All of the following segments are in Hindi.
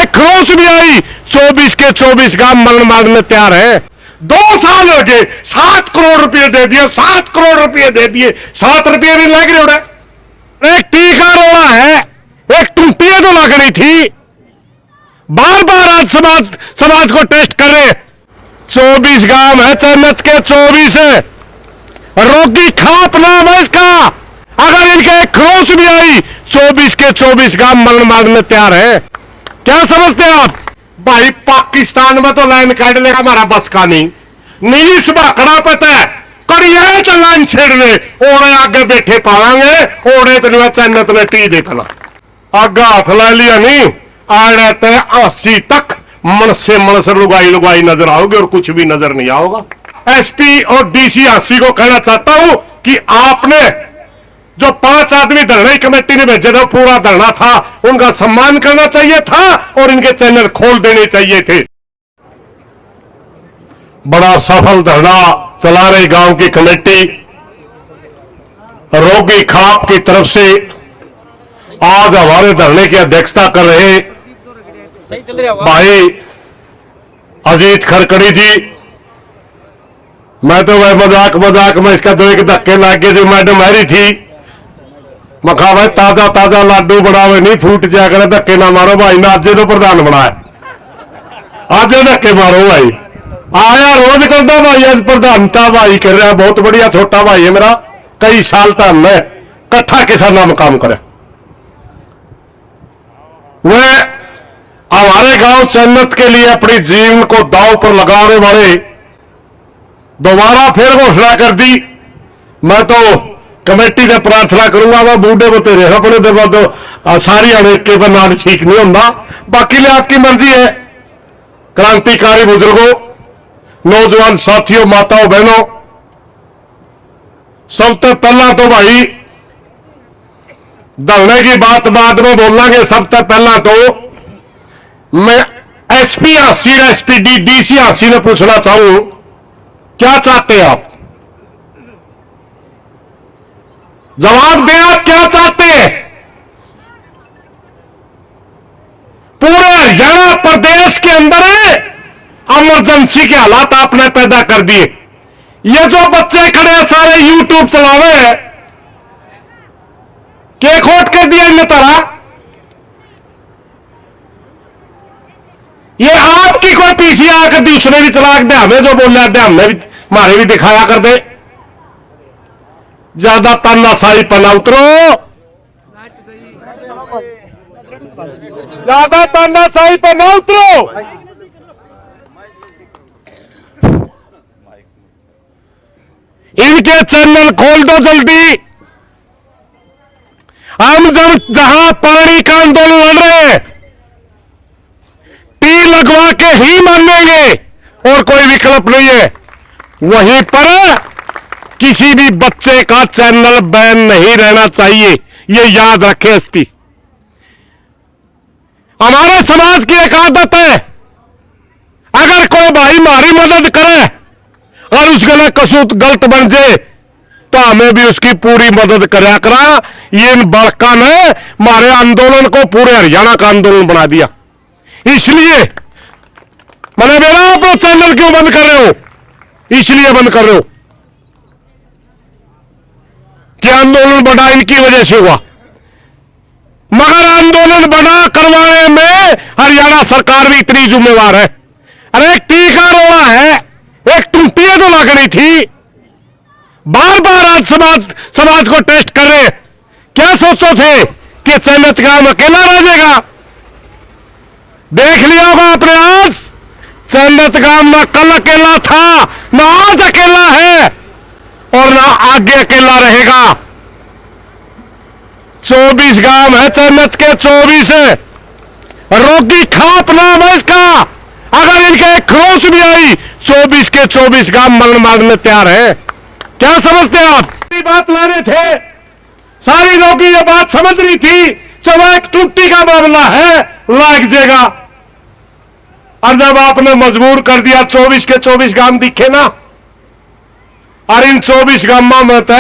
खरोच नहीं आई, 24 के 24 गांव मरण मारने तैयार है। 2 साल हो गए, 7 करोड़ रुपए दे दिए, 7 करोड़ रुपए दे दिए, 7 रुपये भी लग रहे हो। एक टीका रोड़ा है, एक टूटिया तो लगनी थी। बार बार आज समाज को टेस्ट कर रहे। 24 गांव है चन्नत के, 24 है। रोगी खाप नाम है इसका। अगर इनके एक खरोच नहीं आई, 24 के 24 गांव मरण मारने तैयार है। क्या समझते हैं आप? भाई पाकिस्तान में तो लाइन काट लेगा, हमारा बस का नहीं। नीली सुबह खड़ा पता है करिए तो लाइन छेड़ने, ओड़े आगे बैठे पावांगे, ओड़े तो चन्नत ने टी देखना। आगे हाथ ला लिया नहीं, आ रहते हैं 80 तक मन से लुगाई लुगाई नजर आओगे और कुछ भी नजर नहीं आओगा। एसपी और डीसी 80 को कहना चाहता हूं कि आपने जो 5 आदमी धरने कमेटी ने भेजे थे, पूरा धरना था, उनका सम्मान करना चाहिए था और इनके चैनल खोल देने चाहिए थे। बड़ा सफल धरना चला रही गांव की कमेटी रोगी खाप की तरफ से आज हमारे धरने की अध्यक्षता कर रहे भाई अजीत खरकड़ी जी। मैं तो वह मजाक में इसका 2 एक धक्के लाग गए जो मैडम हरी थी। मखा भाई ताजा ताजा लाडू बनावे नहीं फूट जाया करे, धक्के ना मारो भाई ने आज तो प्रधान बनाया, आज धक्के मारो भाई। आया रोज करता भाई, आज प्रधानता भाई कर रहा है, बहुत बढ़िया छोटा भाई है मेरा, कई साल तक हमने कट्ठा किसाना में काम करे। वह हमारे गांव चन्नत के लिए अपने जीवन को दांव पर लगाने वाले दोबारा फिर घोषणा कर दी। मैं तो कमेटी ने प्रार्थना करूंगा वह बूढ़े को तेरे अपने देव तो सारी अड़ेके पर नाम ठीक नहीं होता, बाकी ले आपकी मर्जी है। क्रांतिकारी बुजुर्गों, नौजवान साथियों, माताओं बहनों, सबसे पहला तो भाई धरने की बात बाद में बोलेंगे। सबसे पहला तो मैं SP Hasir, SPD, DC Hasir ने पूछना चाहूं, क्या चाहते हैं आप? जवाब दें, आप क्या चाहते हैं? पूरे हरियाणा प्रदेश के अंदर इमरजेंसी के हालात आपने पैदा कर दिए। ये जो बच्चे खड़े हैं सारे यूट्यूब चलावे हैं, के खोट के दिया इन्हें तरह। ये आपकी कोई पीसी आकर दी, उसने भी चला दे, हमें जो बोल रहा है हमने भी हमारे भी दिखाया कर दे। ज्यादा तानाशाही पना उतरो, ज्यादा तानाशाही पना उतरो। इनके चैनल खोल दो जल्दी। हम जब जहां पानी का आंदोलन लड़ रहे हैं, टी लगवा के ही मानेंगे और कोई विकल्प नहीं है। वहीं पर किसी भी बच्चे का चैनल बैन नहीं रहना चाहिए, ये याद रखें एसपी। हमारे समाज की एक आदत है, अगर कोई भाई हमारी मदद करे और उस गले कसूत गलत बन जाए तो हमें भी उसकी पूरी मदद करा करा। ये इन बड़का ने हमारे आंदोलन को पूरे हरियाणा का आंदोलन बना दिया। इसलिए मैंने बोला आप चैनल क्यों बंद कर रहे हो? इसलिए बंद कर रहे हो कि आंदोलन बड़ा इनकी वजह से हुआ, मगर आंदोलन बड़ा करवाने में हरियाणा सरकार भी इतनी जिम्मेवार है। अरे एक टीका रोड़ा है, एक टूटिया तो लगनी थी। बार बार आज समाज को टेस्ट कर रहे। क्या सोचो थे कि चन्नत गांव अकेला रह जाएगा? देख लिया होगा आपने, आज चन्नत गांव ना कल अकेला था, ना आज अकेला है और ना आगे अकेला रहेगा। 24 गांव है चन्नत के, 24 है। रोगी खाप नाम है इसका। अगर इनके एक खरोच नहीं आई, 24 के 24 गांव मरण मारने तैयार है। क्या समझते हैं आप? बात ला रहे थे, सारी लोग ये बात समझ रही थी, चलो एक टूटी का मामला है, लाग जाएगा। और जब आपने मजबूर कर दिया, 24 के 24 गांव दिखे ना, और इन 24 गांव में तो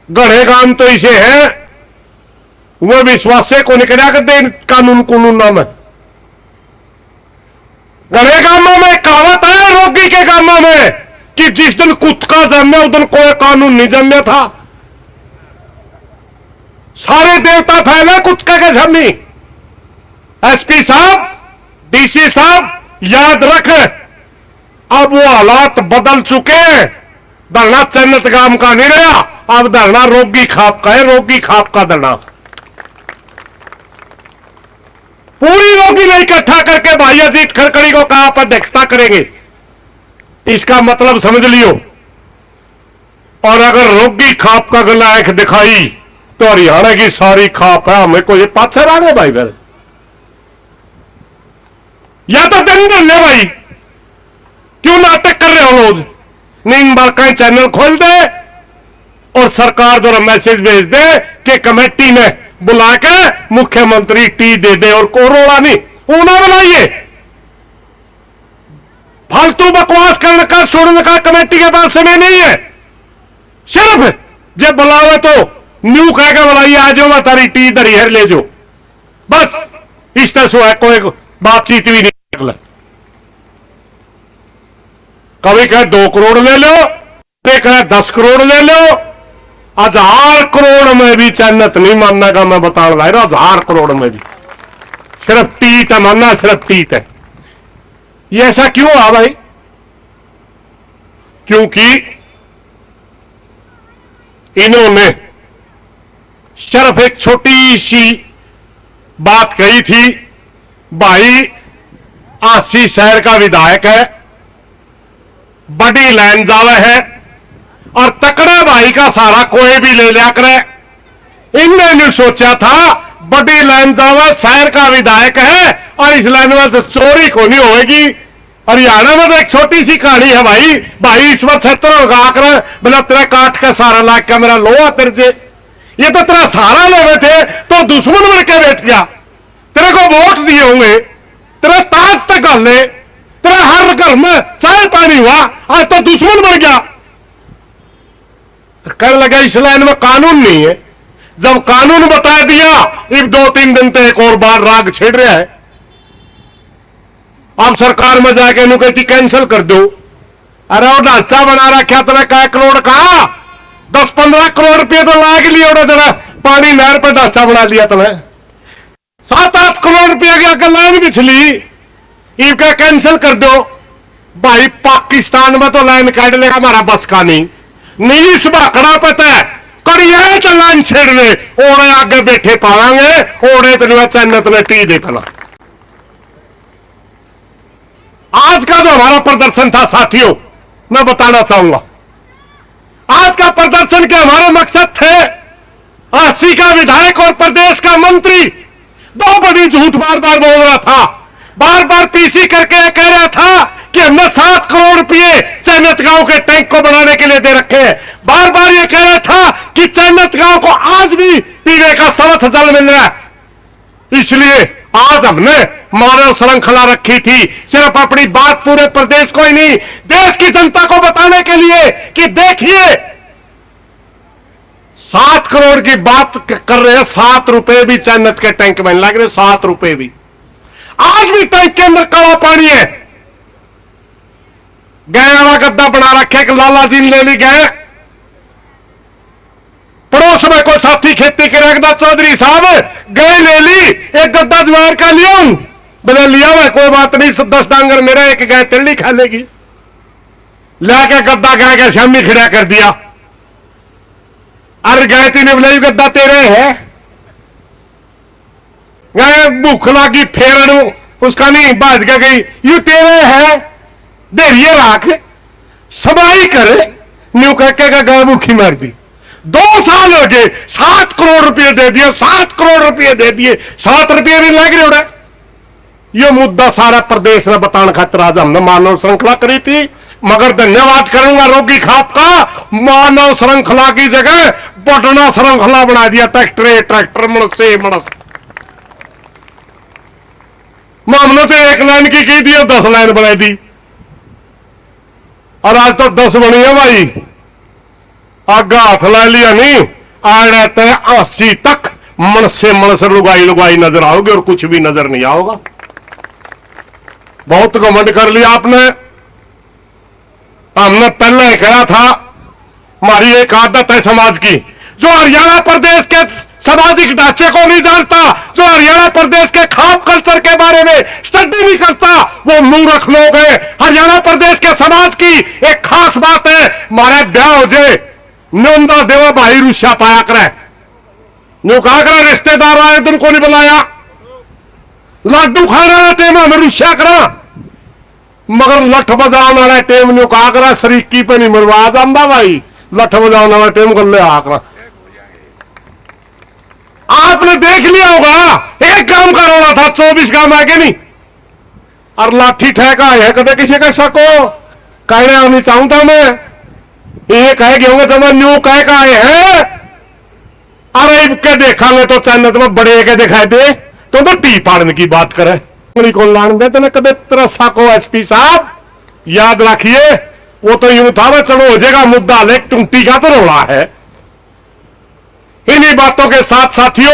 गढ़े गांव तो इसे है, वो विश्वास से को निकलिया करते कानून कानून नाम है घरे कामों में कहावत है रोगी के कामों में कि जिस दिन कुत्ता जन्मे उस दिन कोई कानून नहीं जन्मे था। सारे देवता फैले कुत्ते के जमी। एसपी साहब डीसी साहब याद रख अब वो हालात बदल चुके हैं। धरना चन्नत गांव का नहीं रहा, अब धरना रोगी खाप का है। रोगी खाप का धरना पूरी रोगी में इकट्ठा करके भाई अजीत खड़खड़ी को कहा आप अध्यक्षता करेंगे, इसका मतलब समझ लियो। और अगर रोगी खाप का गलायक दिखाई तो हरियाणा की सारी खाप है, हमें को ये पाछे आ गए भाई। फिर या तो दंगल ले भाई, क्यों नाटक कर रहे हो लोग। नींद बार कहीं चैनल खोल दे और सरकार द्वारा मैसेज भेज दे कि कमेटी ने बुला के मुख्यमंत्री टी दे दे और कोरोना नहीं उन्हें बुलाइए। फालतू बकवास करने का छोड़ने का कमेटी के पास समय नहीं है। सिर्फ जब बुलावे तो न्यू कह के बुलाइए, आ जाओ तारी टी दरियर ले जाओ, बस इस तरह से कोई बातचीत भी नहीं निकला। कभी कहे 2 करोड़ ले लो, कभी कहे 10 करोड़ ले लो। 1000 करोड़ में भी चन्नत नहीं मानने का मैं बता रहा हूं। 1000 करोड़ में भी सिर्फ टीट है मानना, सिर्फ टीट है। ये ऐसा क्यों हुआ भाई? क्योंकि इन्होंने सिर्फ एक छोटी सी बात कही थी, भाई 80 शहर का विधायक है, बड़ी लाइन जावे है और तकड़े भाई का सारा कोई भी ले लिया करे। इनने नहीं सोचा था बड़ी लाइन जावे शहर का विधायक है और इस लाइन में तो चोरी को नहीं होगी। हरियाणा में तो एक छोटी सी कहानी है भाई, भाई इस बार 70 लगा कर बोला तेरा काट का सारा लाख का मेरा लोहा तेरे से, ये तो तेरा सहारा ले बैठे तो दुश्मन बन के बैठ गया। तेरे को वोट दिए होंगे, तेरा ताज तक हल ले, तेरा हर घर में चाय पानी हुआ, आज तो दुश्मन बन गया। कहने लगा इस लाइन में कानून नहीं है। जब कानून बता दिया, अब 2-3 दिन तक एक और बार राग छेड़ रहा है। अब सरकार में जाके नु कहती कैंसिल कर दो। अरे वो ढांचा बना रखा तुम्हें क्या करोड़ का, 10-15 करोड़ रुपये तो लाग लिया जरा पानी नहर पर ढांचा बना लिया तुम्हें। 7-8 करोड़ रुपये की अगर लाइन बिछली, इनका कैंसिल कर दो। भाई पाकिस्तान में तो लाइन काट लेगा, हमारा बस का नहीं इस बाकड़ा पता है करिए तो लाइन छेड़ने ओड़े आगे बैठे पावांगे, ओड़े तो चन्नत में टी देखना। आज का जो हमारा प्रदर्शन था साथियों, मैं बताना चाहूंगा आज का प्रदर्शन के हमारे मकसद थे 80 का विधायक और प्रदेश का मंत्री 2 बड़ी झूठ बार बार बोल रहा था, बार बार पीसी करके कह रहा था कि हमने 7 करोड़ रुपए चैनत गांव के टैंक को बनाने के लिए दे रखे हैं। बार बार ये कह रहा था कि चैनत गांव को आज भी पीने का समर्थ जल मिल रहा है। इसलिए आज हमने मानव श्रृंखला रखी थी, सिर्फ अपनी बात पूरे प्रदेश को ही नहीं देश की जनता को बताने के लिए कि देखिए 7 करोड़ की बात कर रहे हैं, 7 रुपए भी चैनत के टैंक में लग रहे, 7 रुपए भी। आज भी टैंक के अंदर काला पानी है। गए वाला गद्दा बना रखे कि लाला जी ले ली गए, पड़ोस में कोई साथी खेती के रखदा चौधरी साहब गए ले ली, एक गद्दा ज्वार का लिया बोले लिया मैं कोई बात नहीं, 10 डांगर मेरा एक गाय तिल्ली खा लेगी। लाके गद्दा गाय के शामी खड़ा कर दिया। अरे गाय तीन बोले गद्दा तेरे है, गाय भूख लागी फेर उसका नहीं बाज के गई, यू तेरे है देरिए राख सबाई करे न्यू कह के गाय भूखी मार दी। 2 साल हो गए, 7 करोड़ रुपए दे दिए, 7 करोड़ रुपए दे दिए, 7 रुपये भी लग रहे हो। यह मुद्दा सारा प्रदेश में बताने खातिर आज हमने मानव श्रृंखला करी थी। मगर धन्यवाद करूंगा रोगी खाप का, मानव श्रृंखला की जगह पटना श्रृंखला बना दिया। ट्रैक्टर मणस से मणस हमने तो 1 लाइन की दी और 10 लाइन बनाई दी, और आज तो 10 बनी है भाई। आगा हाथ ला लिया नहीं, आ रहते हैं 80 तक मन से लुगाई लुगाई नजर आओगे और कुछ भी नजर नहीं आओगा। बहुत घमंड कर लिया आपने। हमने पहले ही कहा था, हमारी एक आदत है समाज की, जो हरियाणा प्रदेश के सामाजिक ढांचे को नहीं जानता, जो हरियाणा प्रदेश के खाम कल्चर के बारे में स्टडी नहीं करता, वो मूर्ख लोग हैं। हरियाणा प्रदेश के समाज की एक खास बात है, हमारे ब्याह हो जाए न्योंदा देवा भाई रुस्या पाया करे, न्यू कहा करा रिश्तेदार आए दिन को नहीं बुलाया, लाडू खाने वाला टेम हमें रुस्या करा, मगर लठ बजाने वाला टेम न्यू कहा करा शरीकी पे नहीं मरवा जाता भाई, लठ बजाने वाला टेम कर ले आकरा। आपने देख लिया होगा, एक गांव का रोड़ा था, 24 गांव आगे नहीं, और लाठी ठेका है कदे किसी का शको कहने नहीं चाहता मैं, ये कहे होंगे जब न्यू कह का है, अरे के देखांगे तो चैनल में बड़े के दिखाई दे तो टी पाड़ने की बात करे कौन लान दे तेने कदे तरसा को। एसपी साहब याद रखिए, वो तो यूं था, चलो हो जाएगा मुद्दा, लेक टूटी का तो रोड़ा है। इन्हीं बातों के साथ साथियों,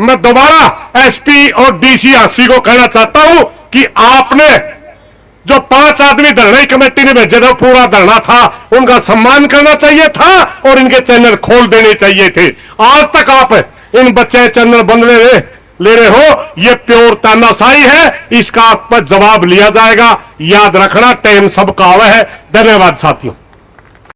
मैं दोबारा एसपी और डीसी हांसी को कहना चाहता हूं कि आपने जो 5 आदमी धरने कमेटी ने भेजे थे, पूरा धरना था, उनका सम्मान करना चाहिए था और इनके चैनल खोल देने चाहिए थे। आज तक आप इन बच्चे चैनल बंद ले रहे हो, ये प्योर तानाशाही है, इसका आप पर जवाब लिया जाएगा। याद रखना, टाइम सबका आवा है। धन्यवाद साथियों।